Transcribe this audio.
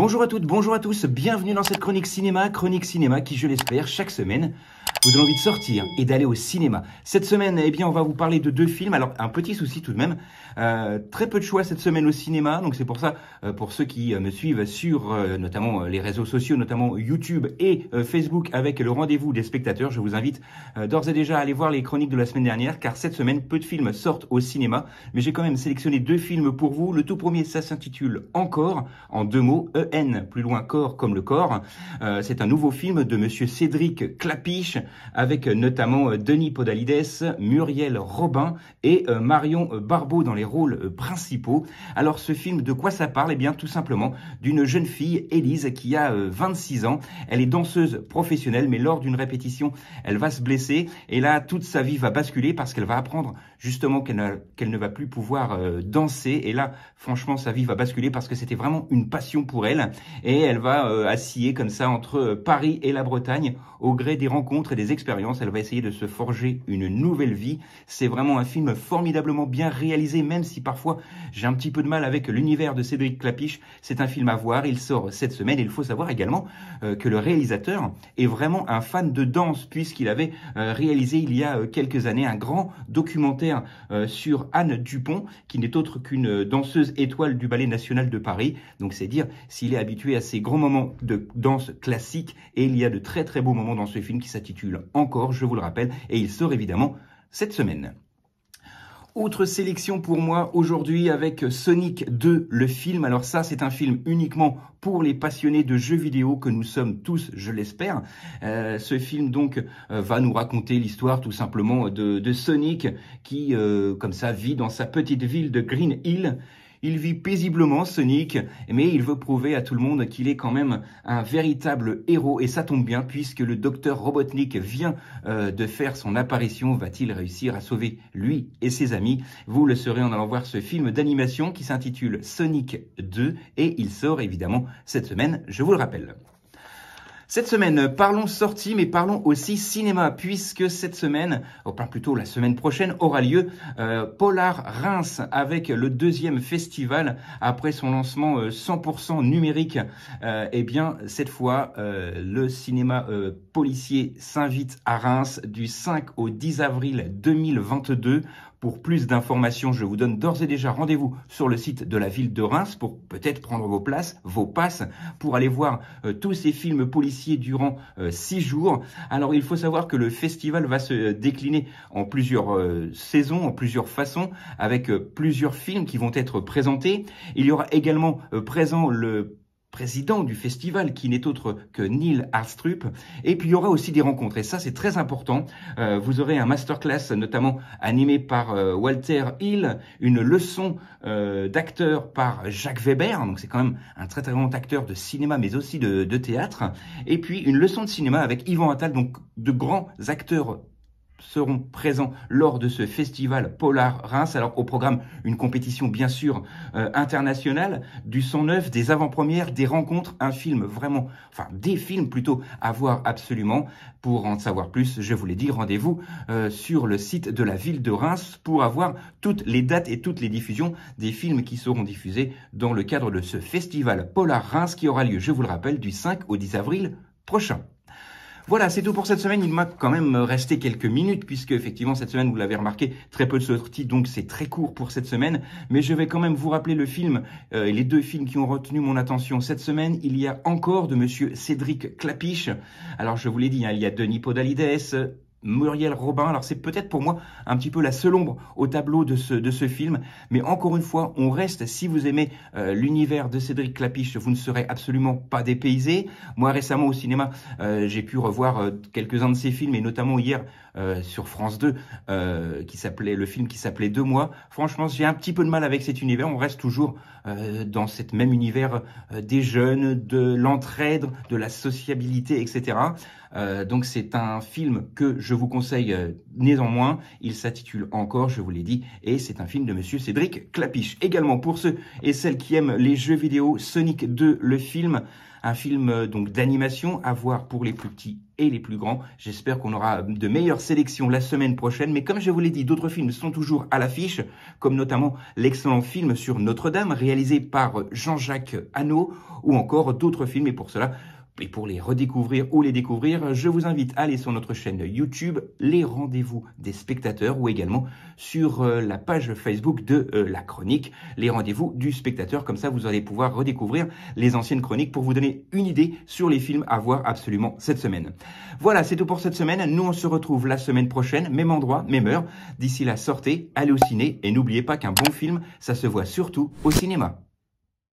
Bonjour à toutes, bonjour à tous, bienvenue dans cette chronique cinéma qui, je l'espère, chaque semaine, vous donne envie de sortir et d'aller au cinéma. Cette semaine, eh bien, on va vous parler de deux films. Alors, un petit souci tout de même, très peu de choix cette semaine au cinéma. Donc, c'est pour ça, pour ceux qui me suivent sur notamment les réseaux sociaux, notamment YouTube et Facebook avec le rendez-vous des spectateurs, je vous invite d'ores et déjà à aller voir les chroniques de la semaine dernière, car cette semaine, peu de films sortent au cinéma. Mais j'ai quand même sélectionné deux films pour vous. Le tout premier, ça s'intitule Encore, en deux mots, E-N, plus loin corps comme le corps. C'est un nouveau film de monsieur Cédric Klapisch, avec notamment Denis Podalides, Muriel Robin et Marion Barbeau dans les rôles principaux. Alors ce film, de quoi ça parle? Eh bien tout simplement d'une jeune fille, Élise, qui a 26 ans. Elle est danseuse professionnelle, mais lors d'une répétition, elle va se blesser et là toute sa vie va basculer parce qu'elle va apprendre justement qu'elle ne va plus pouvoir danser. Et là franchement sa vie va basculer parce que c'était vraiment une passion pour elle et elle va osciller comme ça entre Paris et la Bretagne au gré des rencontres et des expériences. Elle va essayer de se forger une nouvelle vie. C'est vraiment un film formidablement bien réalisé, même si parfois j'ai un petit peu de mal avec l'univers de Cédric Klapisch. C'est un film à voir, il sort cette semaine et il faut savoir également que le réalisateur est vraiment un fan de danse puisqu'il avait réalisé il y a quelques années un grand documentaire sur Anne Dupont, qui n'est autre qu'une danseuse étoile du Ballet National de Paris. Donc c'est dire s'il est habitué à ces grands moments de danse classique, et il y a de très très beaux moments dans ce film qui s'intitule Encore, je vous le rappelle, et il sort évidemment cette semaine. Autre sélection pour moi aujourd'hui avec Sonic 2, le film. Alors ça, c'est un film uniquement pour les passionnés de jeux vidéo que nous sommes tous, je l'espère. Ce film donc va nous raconter l'histoire tout simplement de Sonic qui, comme ça, vit dans sa petite ville de Green Hill. Il vit paisiblement, Sonic, mais il veut prouver à tout le monde qu'il est quand même un véritable héros. Et ça tombe bien, puisque le docteur Robotnik vient de faire son apparition. Va-t-il réussir à sauver lui et ses amis? Vous le saurez en allant voir ce film d'animation qui s'intitule Sonic 2. Et il sort évidemment cette semaine, je vous le rappelle. Cette semaine, parlons sortie, mais parlons aussi cinéma, puisque cette semaine, enfin plutôt la semaine prochaine, aura lieu Polar Reims, avec le deuxième festival après son lancement 100% numérique. Eh bien, cette fois, le cinéma policier s'invite à Reims du 5 au 10 avril 2022. Pour plus d'informations, je vous donne d'ores et déjà rendez-vous sur le site de la ville de Reims pour peut-être prendre vos places, vos passes, pour aller voir tous ces films policiers durant 6 jours. Alors, il faut savoir que le festival va se décliner en plusieurs saisons, en plusieurs façons, avec plusieurs films qui vont être présentés. Il y aura également présent le président du festival, qui n'est autre que Neil Astrup. Et puis il y aura aussi des rencontres, et ça c'est très important. Vous aurez un masterclass notamment animé par Walter Hill, une leçon d'acteur par Jacques Weber, donc c'est quand même un très très grand acteur de cinéma mais aussi de théâtre, et puis une leçon de cinéma avec Yvan Attal, donc de grands acteurs seront présents lors de ce festival Polar Reims. Alors au programme, une compétition bien sûr internationale, du son neuf, des avant-premières, des rencontres, un film vraiment, enfin des films plutôt à voir absolument. Pour en savoir plus, je vous l'ai dit, rendez-vous sur le site de la ville de Reims pour avoir toutes les dates et toutes les diffusions des films qui seront diffusés dans le cadre de ce festival Polar Reims qui aura lieu, je vous le rappelle, du 5 au 10 avril prochain. Voilà, c'est tout pour cette semaine. Il m'a quand même resté quelques minutes puisque effectivement cette semaine, vous l'avez remarqué, très peu de sorties, donc c'est très court pour cette semaine. Mais je vais quand même vous rappeler le film et les deux films qui ont retenu mon attention cette semaine. Il y a Encore de monsieur Cédric Klapisch. Alors je vous l'ai dit, hein, il y a Denis Podalides, Muriel Robin. Alors c'est peut-être pour moi un petit peu la seule ombre au tableau de ce film, mais encore une fois on reste, si vous aimez l'univers de Cédric Klapisch, vous ne serez absolument pas dépaysé. Moi récemment au cinéma j'ai pu revoir quelques-uns de ses films, et notamment hier sur France 2 le film qui s'appelait 2 mois. Franchement j'ai un petit peu de mal avec cet univers, on reste toujours dans cet même univers des jeunes, de l'entraide, de la sociabilité, etc. Donc c'est un film que je vous conseille néanmoins. Il s'intitule Encore, je vous l'ai dit, et c'est un film de monsieur Cédric Klapisch. Également pour ceux et celles qui aiment les jeux vidéo, Sonic 2, le film. un film donc d'animation à voir pour les plus petits et les plus grands. J'espère qu'on aura de meilleures sélections la semaine prochaine. Mais comme je vous l'ai dit, d'autres films sont toujours à l'affiche, comme notamment l'excellent film sur Notre-Dame, réalisé par Jean-Jacques Hano, ou encore d'autres films. Et pour cela, et pour les redécouvrir ou les découvrir, je vous invite à aller sur notre chaîne YouTube, Les Rendez-vous des Spectateurs, ou également sur la page Facebook de la chronique, Les Rendez-vous du Spectateur. Comme ça, vous allez pouvoir redécouvrir les anciennes chroniques pour vous donner une idée sur les films à voir absolument cette semaine. Voilà, c'est tout pour cette semaine. Nous, on se retrouve la semaine prochaine, même endroit, même heure. D'ici là, sortez, allez au ciné et n'oubliez pas qu'un bon film, ça se voit surtout au cinéma.